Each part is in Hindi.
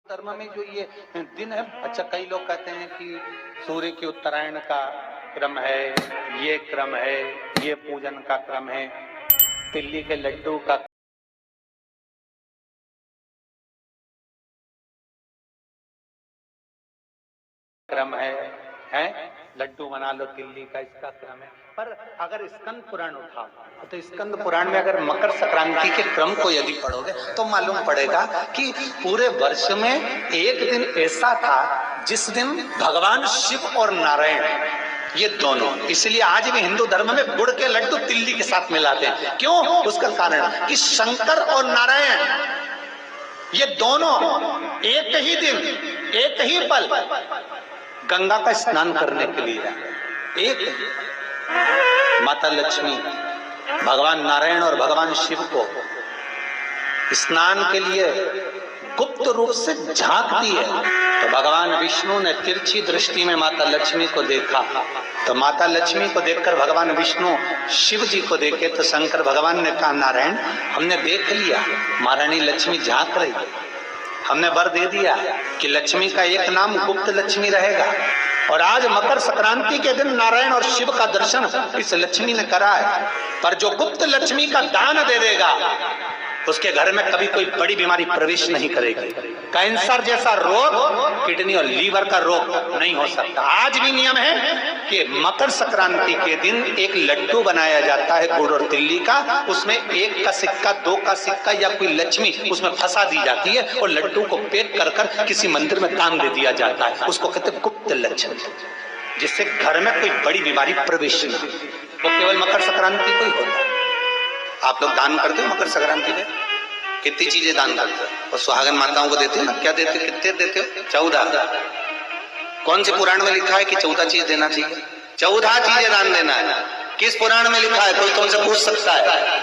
धर्म में जो ये दिन है, अच्छा कई लोग कहते हैं कि सूर्य के उत्तरायण का क्रम है, ये क्रम है, ये पूजन का क्रम है, तिल्ली के लड्डू का क्रम है लड्डू बना लो तिल्ली का, इसका क्रम है। पर अगर स्कंद पुराण उठाओ तो स्कंद पुराण में अगर मकर संक्रांति के क्रम को यदि पढ़ोगे तो मालूम पड़ेगा कि पूरे वर्ष में एक दिन ऐसा था जिस दिन भगवान शिव और नारायण ये दोनों, इसलिए आज भी हिंदू धर्म में गुड़ के लड्डू तिल्ली के साथ मिलाते हैं। क्यों? उसका कारण कि शंकर और नारायण ये दोनों एक ही दिन एक ही पल गंगा का स्नान करने के लिए एक माता लक्ष्मी भगवान नारायण और भगवान शिव को स्नान के लिए गुप्त रूप से झांकती है। तो भगवान विष्णु ने तिरछी दृष्टि में माता लक्ष्मी को देखा, तो माता लक्ष्मी को देखकर भगवान विष्णु शिव जी को देखे तो शंकर भगवान ने कहा, नारायण हमने देख लिया महारानी लक्ष्मी झांक रही है, हमने वर दे दिया कि लक्ष्मी का एक नाम गुप्त लक्ष्मी रहेगा। और आज मकर संक्रांति के दिन नारायण और शिव का दर्शन इस लक्ष्मी ने करा है। पर जो गुप्त लक्ष्मी का दान दे देगा उसके घर में कभी कोई बड़ी बीमारी प्रवेश नहीं करेगी। कैंसर जैसा रोग, किडनी और लीवर का रोग नहीं हो सकता। आज भी नियम है कि मकर संक्रांति के दिन एक लड्डू बनाया जाता है गुड़ और तिल्ली का, उसमें 1 का सिक्का 2 का सिक्का या कोई लक्ष्मी उसमें फंसा दी जाती है और लड्डू को पैक कर कर किसी मंदिर में दान दे दिया जाता है। उसको कहते हैं गुप्त लक्ष्मी, जिससे घर में कोई बड़ी बीमारी प्रवेश नहीं। वो केवल मकर संक्रांति को ही होता है। आप लोग दान करते हो मकर संक्रांति में? कितनी चीजें दान करते हो? और सुहागन माताओं को देते हो ना? क्या देते हो? कितने देते हो? 14। कौन से पुराण में लिखा है कि 14 चीज देना चाहिए? 14 चीजें दान देना है। किस पुराण में लिखा है? कोई तुमसे पूछ सकता है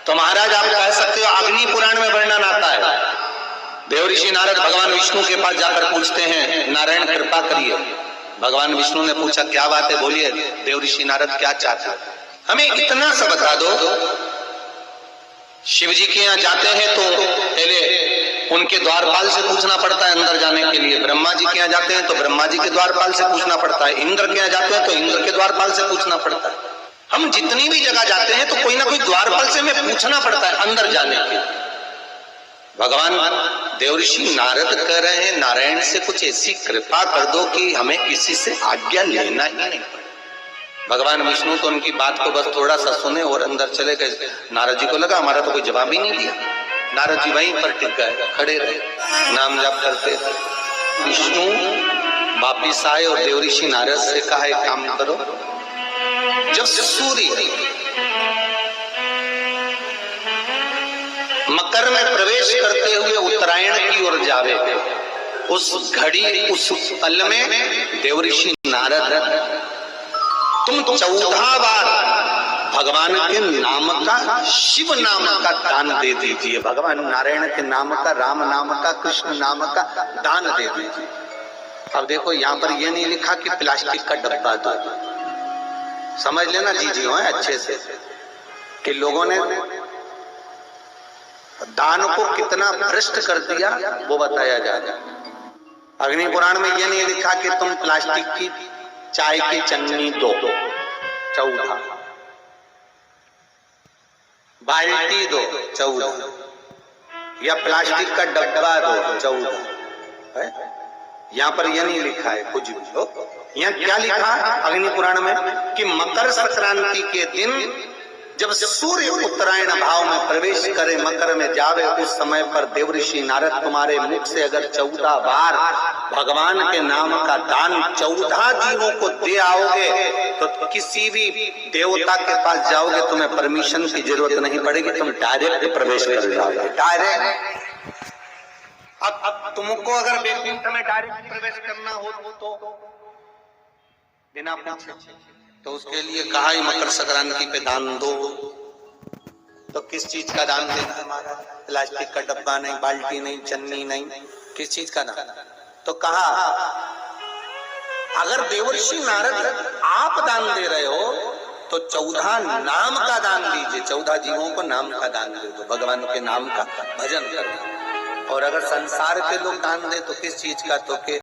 तो महाराज आप कह सकते हो अग्नि पुराण में वर्णन आता है। देवऋषि नारद भगवान विष्णु के पास जाकर पूछते हैं, नारायण कृपा करिए। भगवान विष्णु ने पूछा, क्या बात है, बोलिए देवऋषि नारद क्या चाहते, हमें इतना सा बता दो। शिव जी के यहाँ जाते हैं तो पहले उनके द्वारपाल से पूछना पड़ता है अंदर जाने के लिए। ब्रह्मा जी के यहाँ जाते हैं तो ब्रह्मा जी के द्वारपाल से पूछना पड़ता है। इंद्र के यहाँ जाते हैं तो इंद्र के द्वारपाल से पूछना पड़ता है। हम जितनी भी जगह जाते हैं तो कोई ना कोई द्वारपाल से हमें पूछना पड़ता है अंदर जाने के लिए। भगवान देवऋषि नारद कह रहे हैं, नारायण से कुछ ऐसी कृपा कर दो कि हमें किसी से आज्ञा लेना ही नहीं पड़े। भगवान विष्णु तो उनकी बात को बस थोड़ा सा सुने और अंदर चले गए। नारद जी को लगा हमारा तो कोई जवाब ही नहीं दिया। नारद जी वहीं पर टिक गए, खड़े रहे, नाम जाप करते थे। विष्णु वापिस आए और देवऋषि नारद से कहा, एक काम करो, जब सूर्य मकर में प्रवेश करते हुए उत्तरायण की ओर जावे, उस घड़ी उस पल में देवऋषि नारद तुम 14 बार भगवान के नाम का, शिव नाम का दान दे दीजिए। भगवान नारायण के नाम का, राम नाम का, कृष्ण नाम का दान दे दीजिए। अब देखो यहाँ पर यह नहीं लिखा कि प्लास्टिक का डब्बा दो। समझ लेना जी हो अच्छे से कि लोगों ने दान को कितना भ्रष्ट कर दिया वो बताया जाएगा। अग्नि पुराण में यह नहीं लिखा कि तुम प्लास्टिक की चाय की चन्नी दो, 14, बाल्टी दो, 14, या प्लास्टिक का डब्बा दो, 14 है। यहाँ पर यह नहीं लिखा है कुछ भी हो। यहाँ क्या लिखा है अग्नि पुराण में कि मकर संक्रांति के दिन जब सूर्य उत्तरायण भाव में प्रवेश करे, मकर में जावे, उस समय पर देवऋषि नारद तुम्हारे मुख से अगर 14 बार भगवान के नाम का दान 14 जीवों को दे आओगे तो किसी भी देवता के पास जाओगे, तुम्हें परमिशन की जरूरत नहीं पड़ेगी, तुम डायरेक्ट प्रवेश कर जाओगे। डायरेक्ट अब तुमको अगर वैकुंठ में डायरेक्ट प्रवेश करना हो तो बिना पूछे, तो उसके लिए कहा ही मकर संक्रांति पे दान दो। तो किस चीज का दान देना है हमारा? प्लास्टिक का डब्बा नहीं, बाल्टी नहीं, चन्नी नहीं, किस चीज का दान? तो कहा अगर देवर्षि नारद आप दान दे रहे हो तो 14 नाम का दान दीजिए। 14 जीवों को नाम का दान दे दो, भगवान के नाम का भजन करो। और अगर संसार के लोग दान दे तो किस चीज का, तो के